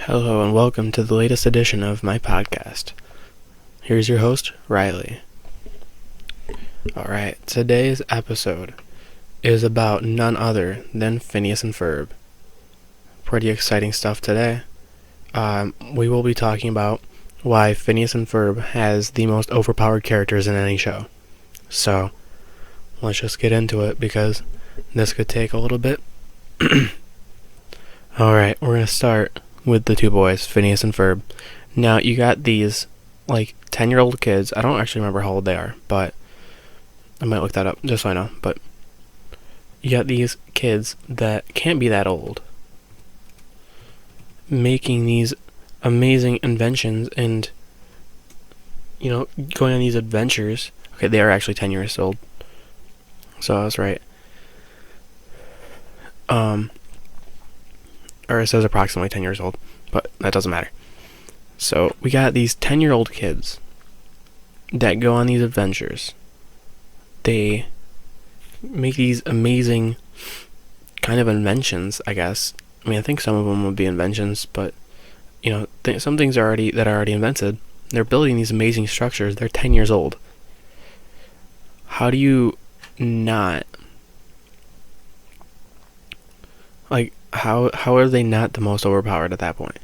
Hello and welcome to the latest edition of my podcast. Here's your host, Riley. Alright, today's episode is about none other than Phineas and Ferb. Pretty exciting stuff today. We will be talking about why Phineas and Ferb has the most overpowered characters in any show. So, let's just get into it because this could take a little bit. Alright, we're going to start with the two boys, Phineas and Ferb. Now, you got these, 10-year-old kids. I don't actually remember how old they are, but I might look that up just so I know. But you got these kids that can't be that old, making these amazing inventions and, going on these adventures. Okay, they are actually 10 years old. So I was right. Or it says approximately 10 years old, but that doesn't matter. So we got these 10-year-old kids that go on these adventures. They make these amazing kind of inventions, I guess. I mean, I think some of them would be inventions, but some things are already invented. They're building these amazing structures. They're 10 years old. How do you not how are they not the most overpowered at that point?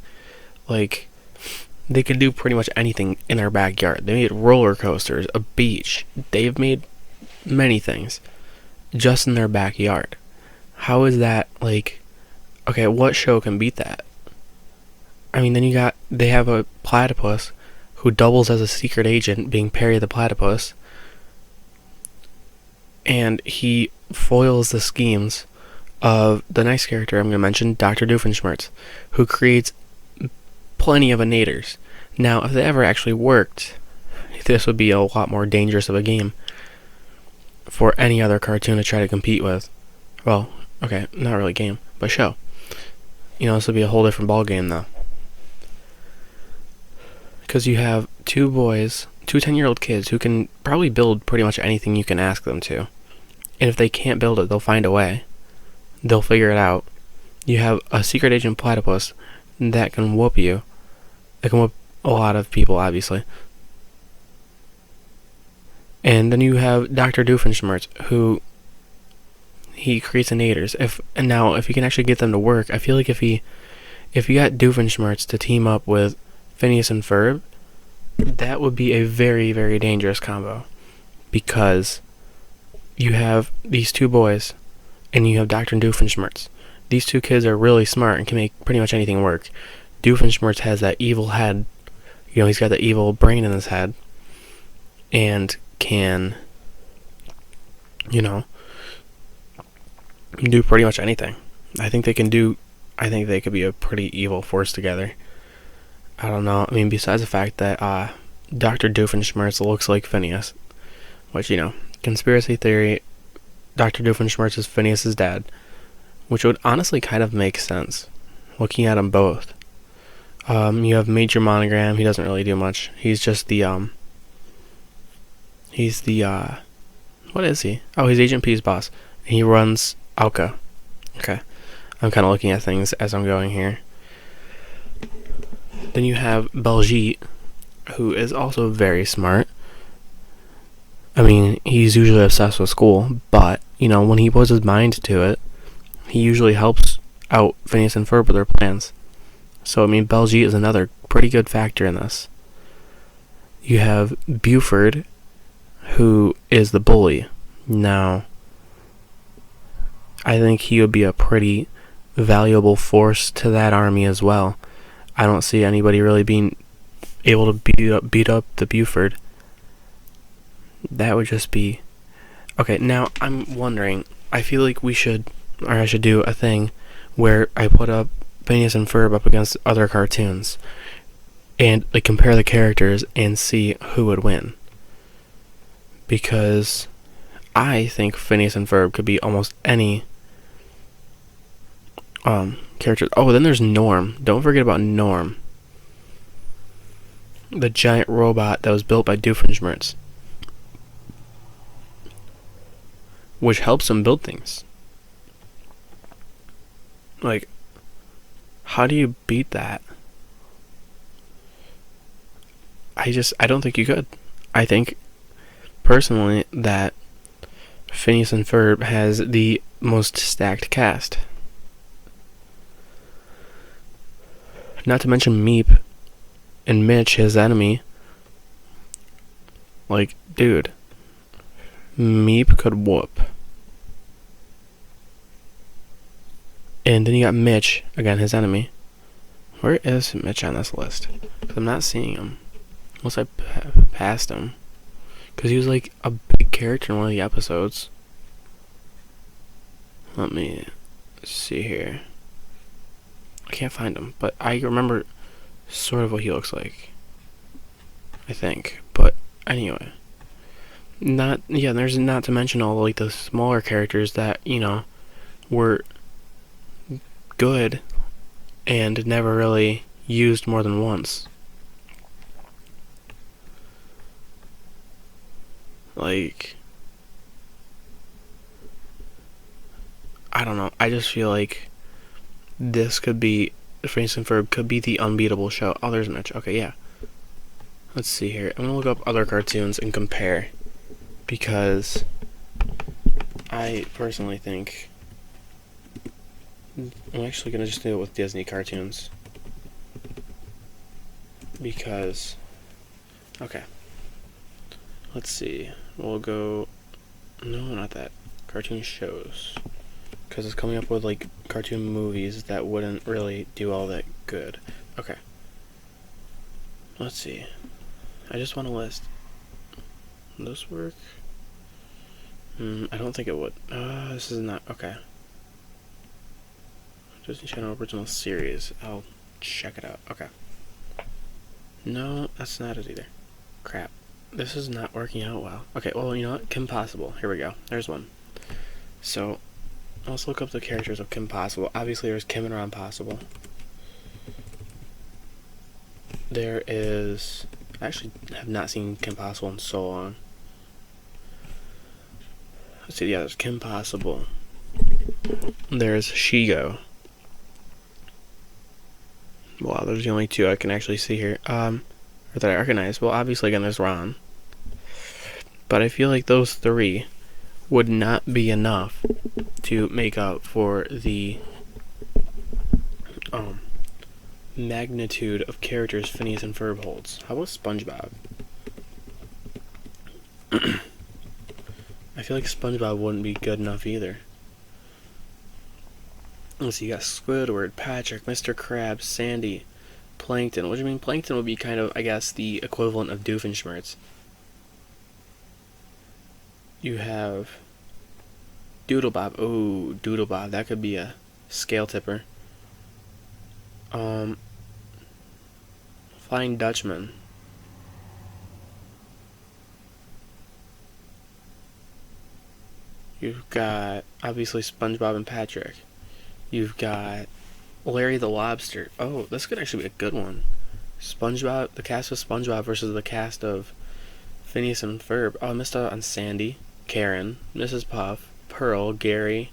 They could do pretty much anything in their backyard. They made roller coasters, a beach. They've made many things just in their backyard. How is that okay, what show can beat that? I mean, then they have a platypus who doubles as a secret agent, being Perry the Platypus, and he foils the schemes of the next character I'm going to mention, Dr. Doofenshmirtz, who creates plenty of innators. Now, if they ever actually worked, this would be a lot more dangerous of a game for any other cartoon to try to compete with. Well, okay, not really game, but show. This would be a whole different ball game, though. Because you have two boys, two 10-year-old kids who can probably build pretty much anything you can ask them to. And if they can't build it, they'll find a way. They'll figure it out. You have a secret agent platypus that can whoop you. It can whoop a lot of people, obviously. And then you have Dr. Doofenshmirtz, who he creates innators. If you can actually get them to work, I feel like if you got Doofenshmirtz to team up with Phineas and Ferb, that would be a very, very dangerous combo. Because you have these two boys, and you have Dr. Doofenshmirtz. These two kids are really smart and can make pretty much anything work. Doofenshmirtz has that evil head. He's got the evil brain in his head. And can, do pretty much anything. I think they could be a pretty evil force together. I don't know. I mean, besides the fact that Dr. Doofenshmirtz looks like Phineas. Which, conspiracy theory, Dr. Doofenshmirtz is Phineas' dad, which would honestly kind of make sense, looking at them both. You have Major Monogram. He doesn't really do much. He's just what is he? Oh, he's Agent P's boss. He runs Alka. Okay. I'm kind of looking at things as I'm going here. Then you have Beljeet, who is also very smart. I mean, he's usually obsessed with school, but, when he puts his mind to it, he usually helps out Phineas and Ferb with their plans. So, I mean, Beljeet is another pretty good factor in this. You have Buford, who is the bully. Now, I think he would be a pretty valuable force to that army as well. I don't see anybody really being able to beat up the Buford. That would just be... Okay, now I'm wondering, I feel like I should do a thing where I put up Phineas and Ferb up against other cartoons and compare the characters and see who would win. Because I think Phineas and Ferb could be almost any character. Oh, then there's Norm. Don't forget about Norm. The giant robot that was built by Doofenshmirtz, which helps him build things. How do you beat that? I don't think you could. I think personally that Phineas and Ferb has the most stacked cast. Not to mention Meep and Mitch, his enemy. Like, dude, Meep could whoop. And then you got Mitch, again, his enemy. Where is Mitch on this list? Because I'm not seeing him. Unless I passed him. Because he was like a big character in one of the episodes. Let me see here. I can't find him, but I remember sort of what he looks like. I think. But anyway. There's not to mention all like the smaller characters that, were good and never really used more than once. Like, I don't know. I just feel like this could be, Phineas and Ferb could be the unbeatable show. Oh, there's Mitch. Okay, yeah. Let's see here. I'm gonna look up other cartoons and compare, because I personally think I'm actually gonna just do it with Disney cartoons, because okay, let's see. We'll go. No, not that. Cartoon shows, because it's coming up with like cartoon movies that wouldn't really do all that good. Okay. Let's see. I just want to list. Will this work? I don't think it would. This is not okay. Disney Channel original series. I'll check it out. Okay. No, that's not it either. Crap. This is not working out well. Okay, well, you know what? Kim Possible. Here we go. There's one. So, let's look up the characters of Kim Possible. Obviously, there's Kim and Ron Possible. There is... I actually have not seen Kim Possible in so long. Let's see, yeah, there's Kim Possible. There's Shigo. Wow, those are the only two I can actually see here. Or that I recognize. Well, obviously, again, there's Ron. But I feel like those three would not be enough to make up for the magnitude of characters Phineas and Ferb holds. How about SpongeBob? I feel like SpongeBob wouldn't be good enough either. Let's see, you got Squidward, Patrick, Mr. Krabs, Sandy, Plankton. What do you mean? Plankton would be kind of, I guess, the equivalent of Doofenshmirtz. You have Doodlebob. Oh, Doodlebob. That could be a scale tipper. Flying Dutchman. You've got, obviously, SpongeBob and Patrick. You've got Larry the Lobster. Oh, this could actually be a good one. SpongeBob, the cast of SpongeBob versus the cast of Phineas and Ferb. Oh, I missed out on Sandy, Karen, Mrs. Puff, Pearl, Gary,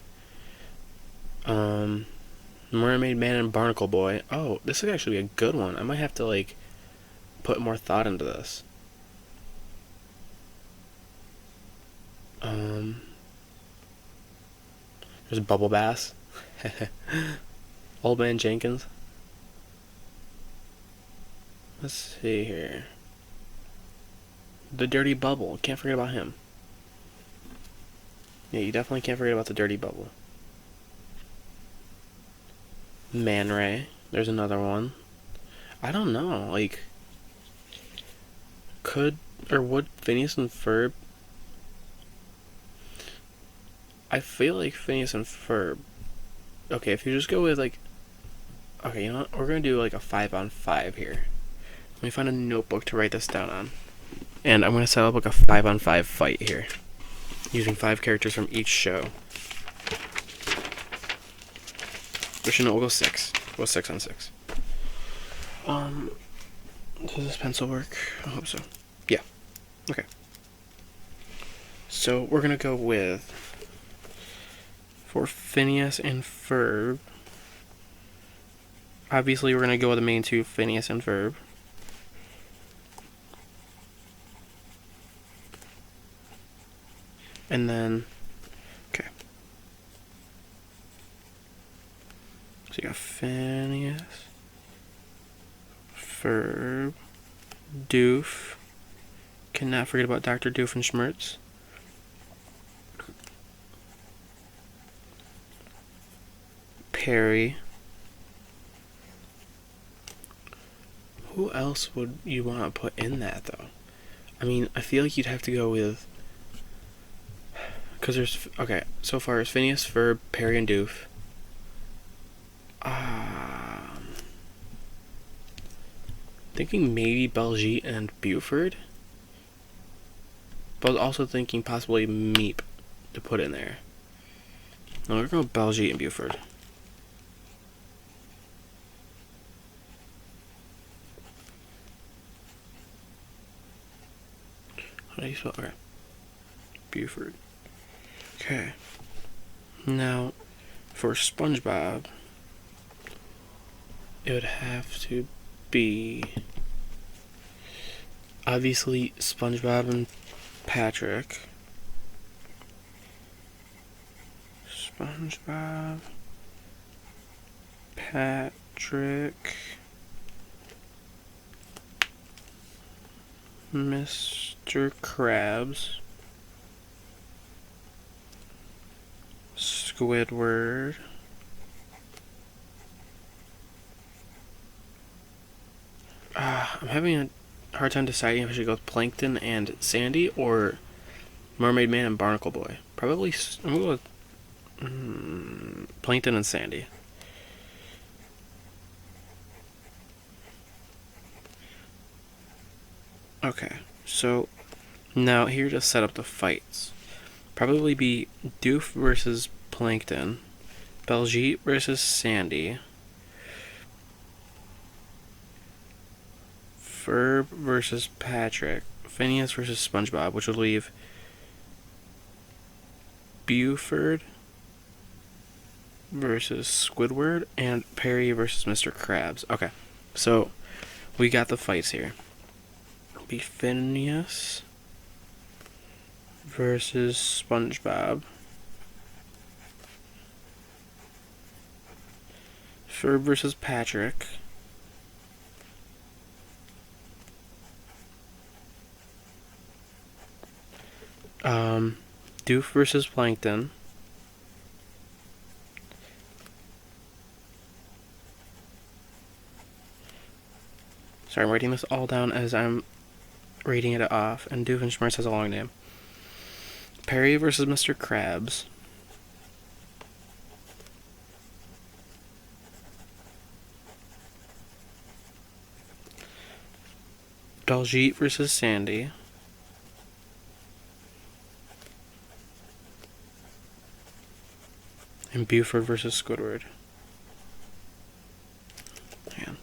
Mermaid Man and Barnacle Boy. Oh, this could actually be a good one. I might have to, like, put more thought into this. There's Bubble Bass. Old Man Jenkins. Let's see here. The Dirty Bubble. Can't forget about him. Yeah, you definitely can't forget about the Dirty Bubble. Man Ray. There's another one. I don't know. Like, could or would Phineas and Ferb... I feel like Phineas and Ferb... Okay, if you just go with, like... Okay, you know what? We're going to do, like, a 5-on-5 here. Let me find a notebook to write this down on. And I'm going to set up, like, a 5-on-5 fight here. Using 5 characters from each show. Actually, no, we'll go 6. We'll go 6-on-6. Does this pencil work? I hope so. Yeah. Okay. So, we're going to go with... For Phineas and Ferb... Obviously, we're going to go with the main two, Phineas and Ferb. And then, okay. So you got Phineas, Ferb, Doof. Cannot forget about Dr. Doofenshmirtz. Perry. Who else would you want to put in that, though? I mean, I feel like you'd have to go with... Because there's... Okay, so far it's Phineas, Ferb, Perry, and Doof. Thinking maybe Belgique and Buford. But I was also thinking possibly Meep to put in there. No, we're going to go Belgique and Buford. How do you spell? Okay. Buford. Okay. Now, for SpongeBob, it would have to be obviously SpongeBob and Patrick. SpongeBob, Patrick, Mr. Krabs, Squidward, I'm having a hard time deciding if I should go with Plankton and Sandy or Mermaid Man and Barnacle Boy. Probably, I'm going to go with Plankton and Sandy. Okay, so now here to set up the fights. Probably be Doof versus Plankton, Belgique versus Sandy, Ferb versus Patrick, Phineas versus SpongeBob, which would leave Buford versus Squidward, and Perry versus Mr. Krabs. Okay, so we got the fights here. Be Phineas versus SpongeBob, Ferb versus Patrick, Doof versus Plankton, sorry, I'm writing this all down as I'm reading it off, and Doofenshmirtz has a long name. Perry versus Mr. Krabs, Belgique versus Sandy, and Buford versus Squidward. Man.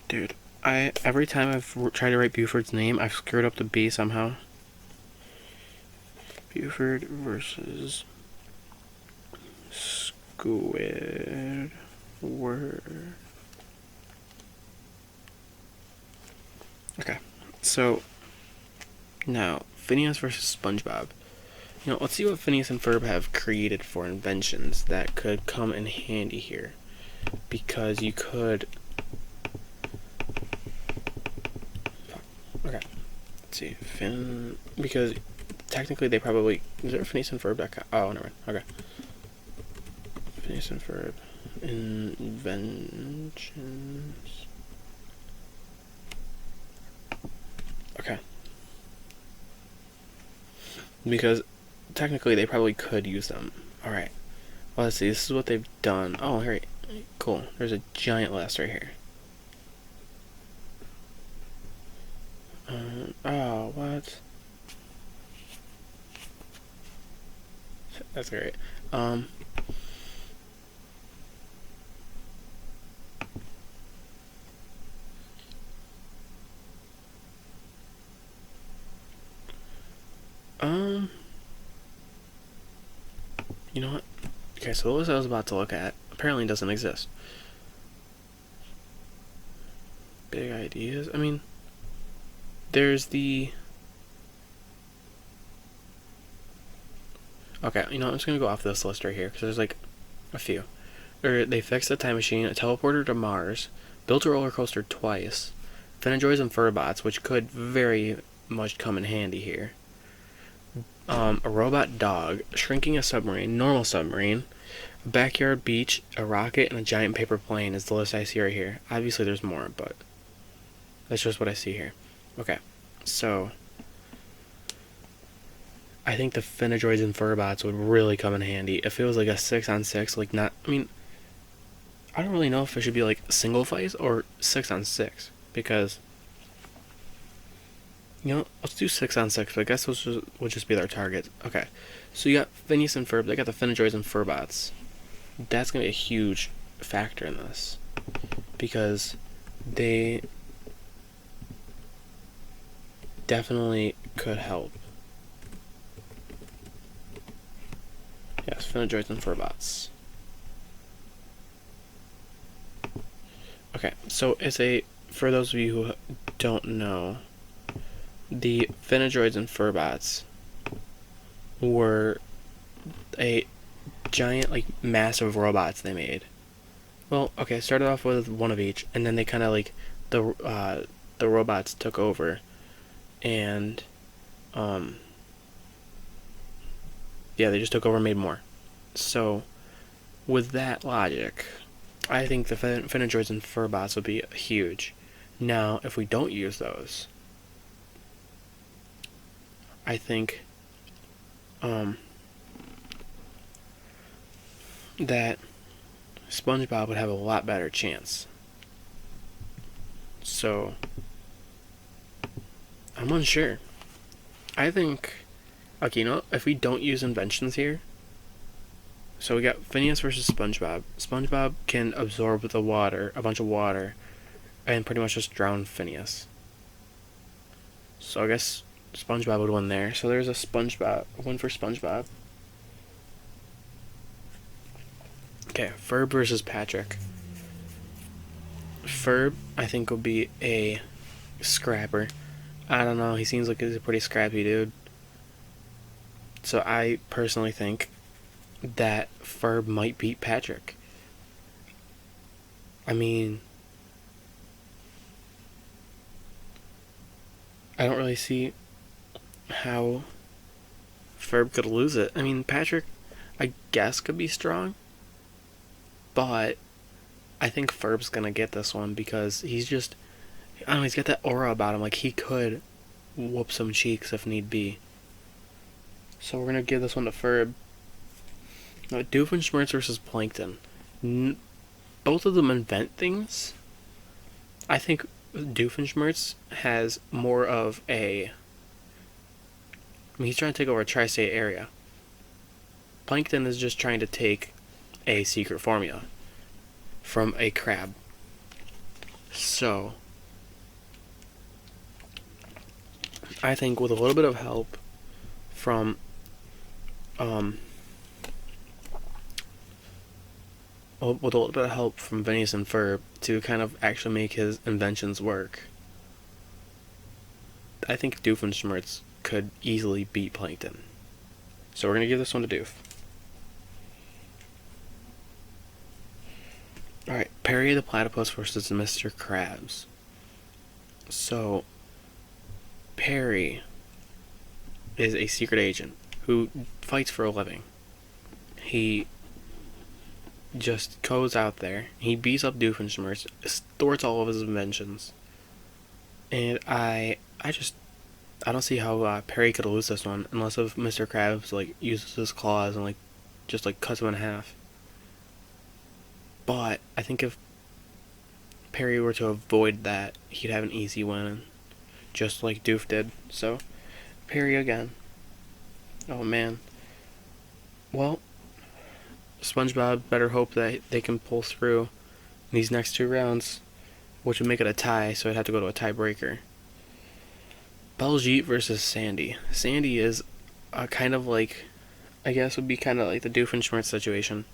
Dude, every time I've tried to write Buford's name, I've screwed up the B somehow. Buford versus Squidward. Okay, so now Phineas versus SpongeBob. You know, let's see what Phineas and Ferb have created for inventions that could come in handy here. Because you could... Okay, let's see. Because technically they probably... Is there a Phineas and Ferb? Oh, never mind. Okay. Phineas and Ferb. Inventions. Okay. Because technically they probably could use them. Alright. Well, let's see. This is what they've done. Oh, here. Cool. There's a giant list right here. Oh, what? That's great. You know what? Okay, so the list I was about to look at apparently doesn't exist. Big ideas? I mean, there's the... Okay, you know, I'm just gonna go off this list right here because there's like a few. They fixed the time machine, a teleporter to Mars, built a roller coaster twice, Finadroids and Furbots, which could very much come in handy here. A robot dog, shrinking a submarine, normal submarine, a backyard beach, a rocket, and a giant paper plane is the list I see right here. Obviously, there's more, but that's just what I see here. Okay, so I think the Finadroids and Furbots would really come in handy if it was like a 6-on-6. Like not, I mean, I don't really know if it should be like single fights or 6-on-6 because you know, let's do 6-on-6, but I guess those will just be their targets. Okay, so you got Phineas and Ferb. They got the Finadroids and Furbots. That's gonna be a huge factor in this because they definitely could help. Yes, Finadroids and Furbots. Okay, so for those of you who don't know, the Finadroids and Furbots were a giant, like, massive robots they made. Well, okay, started off with one of each, and then they kind of like the robots took over, and yeah, they just took over and made more. So, with that logic, I think the Finadroids and Furbots would be huge. Now, if we don't use those, I think that SpongeBob would have a lot better chance. So, I'm unsure. I think, okay, you know, if we don't use inventions here, so we got Phineas versus SpongeBob. SpongeBob can absorb the water, a bunch of water, and pretty much just drown Phineas. So I guess SpongeBob would win there. So there's a win for SpongeBob. Okay, Ferb versus Patrick. Ferb, I think, will be a scrapper. I don't know, he seems like he's a pretty scrappy dude. So I personally think that Ferb might beat Patrick. I mean, I don't really see how Ferb could lose it. I mean, Patrick, I guess, could be strong, but I think Ferb's gonna get this one because he's just, I don't know, he's got that aura about him. Like, he could whoop some cheeks if need be. So we're gonna give this one to Ferb. Now, Doofenshmirtz versus Plankton. Both of them invent things. I think Doofenshmirtz has more of a, I mean, he's trying to take over a tri-state area. Plankton is just trying to take a secret formula from a crab. So, I think with a little bit of help from, with a little bit of help from Phineas and Ferb to kind of actually make his inventions work, I think Doofenshmirtz could easily beat Plankton. So we're going to give this one to Doof. Alright, Perry the Platypus versus Mr. Krabs. So, Perry is a secret agent who fights for a living. He just goes out there, he beats up Doofenshmirtz, thwarts all of his inventions. And I don't see how Perry could lose this one unless if Mr. Krabs like uses his claws and like just like cuts him in half. But I think if Perry were to avoid that, he'd have an easy win, just like Doof did. So, Perry again. Oh man. Well, SpongeBob better hope that they can pull through these next two rounds, which would make it a tie, so it'd have to go to a tiebreaker. Baljeet versus Sandy. Sandy is kind of like, I guess would be kind of like the Doofenshmirtz situation.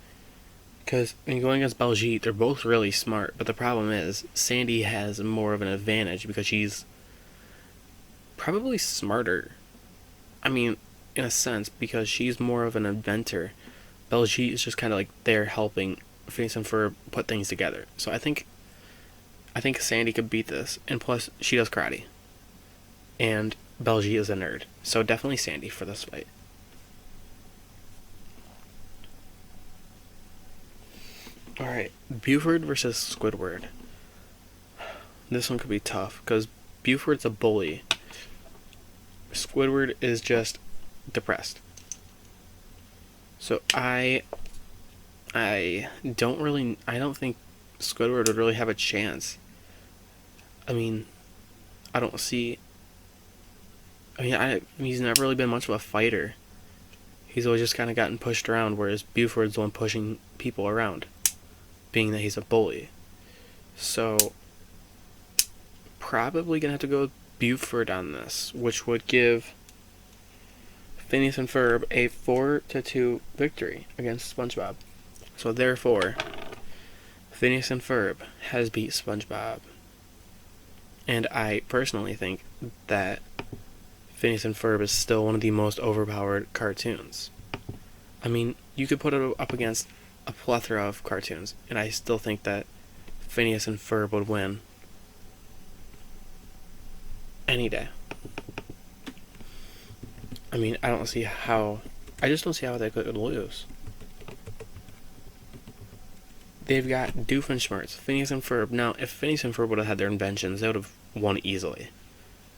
Because when you're going against Baljeet, they're both really smart, but the problem is, Sandy has more of an advantage because she's probably smarter. I mean, in a sense, because she's more of an inventor. Belgique is just kind of like there helping Phineas and Ferb put things together. So I think Sandy could beat this, and plus she does karate, and Belgique is a nerd, so definitely Sandy for this fight. All right, Buford versus Squidward. This one could be tough because Buford's a bully. Squidward is just depressed. So I don't think Squidward would really have a chance. I mean, he's never really been much of a fighter. He's always just kind of gotten pushed around, whereas Buford's the one pushing people around, being that he's a bully. So, probably gonna have to go with Buford on this, which would give Phineas and Ferb a 4-2 victory against SpongeBob. So therefore, Phineas and Ferb has beat SpongeBob. And I personally think that Phineas and Ferb is still one of the most overpowered cartoons. I mean, you could put it up against a plethora of cartoons, and I still think that Phineas and Ferb would win any day. I mean, I just don't see how they could lose. They've got Doofenshmirtz, Phineas and Ferb. Now, if Phineas and Ferb would have had their inventions, they would have won easily.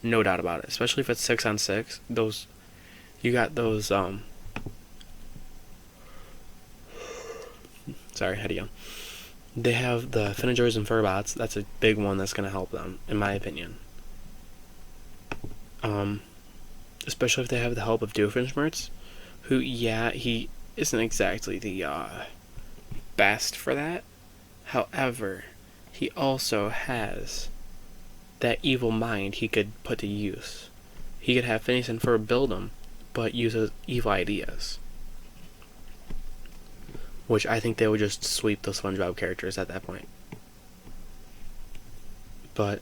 No doubt about it. Especially if it's 6-on-6. You got those, sorry, had to yawn. They have the Finagers and Furbots. That's a big one that's going to help them, in my opinion. Especially if they have the help of Doofenshmirtz, who, he isn't exactly the best for that. However, he also has that evil mind he could put to use. He could have Phineas and Ferb build him, but use his evil ideas. Which I think they would just sweep the SpongeBob characters at that point. But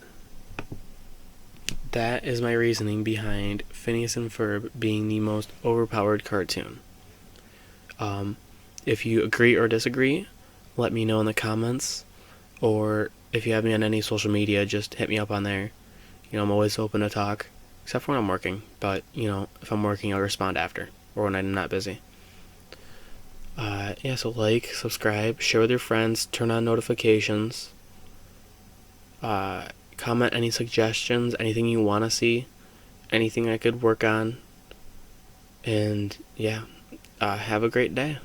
that is my reasoning behind Phineas and Ferb being the most overpowered cartoon. If you agree or disagree, let me know in the comments. Or if you have me on any social media, just hit me up on there. I'm always open to talk. Except for when I'm working. But, if I'm working, I'll respond after. Or when I'm not busy. So like, subscribe, share with your friends, turn on notifications. Comment any suggestions, anything you want to see, anything I could work on. And, have a great day.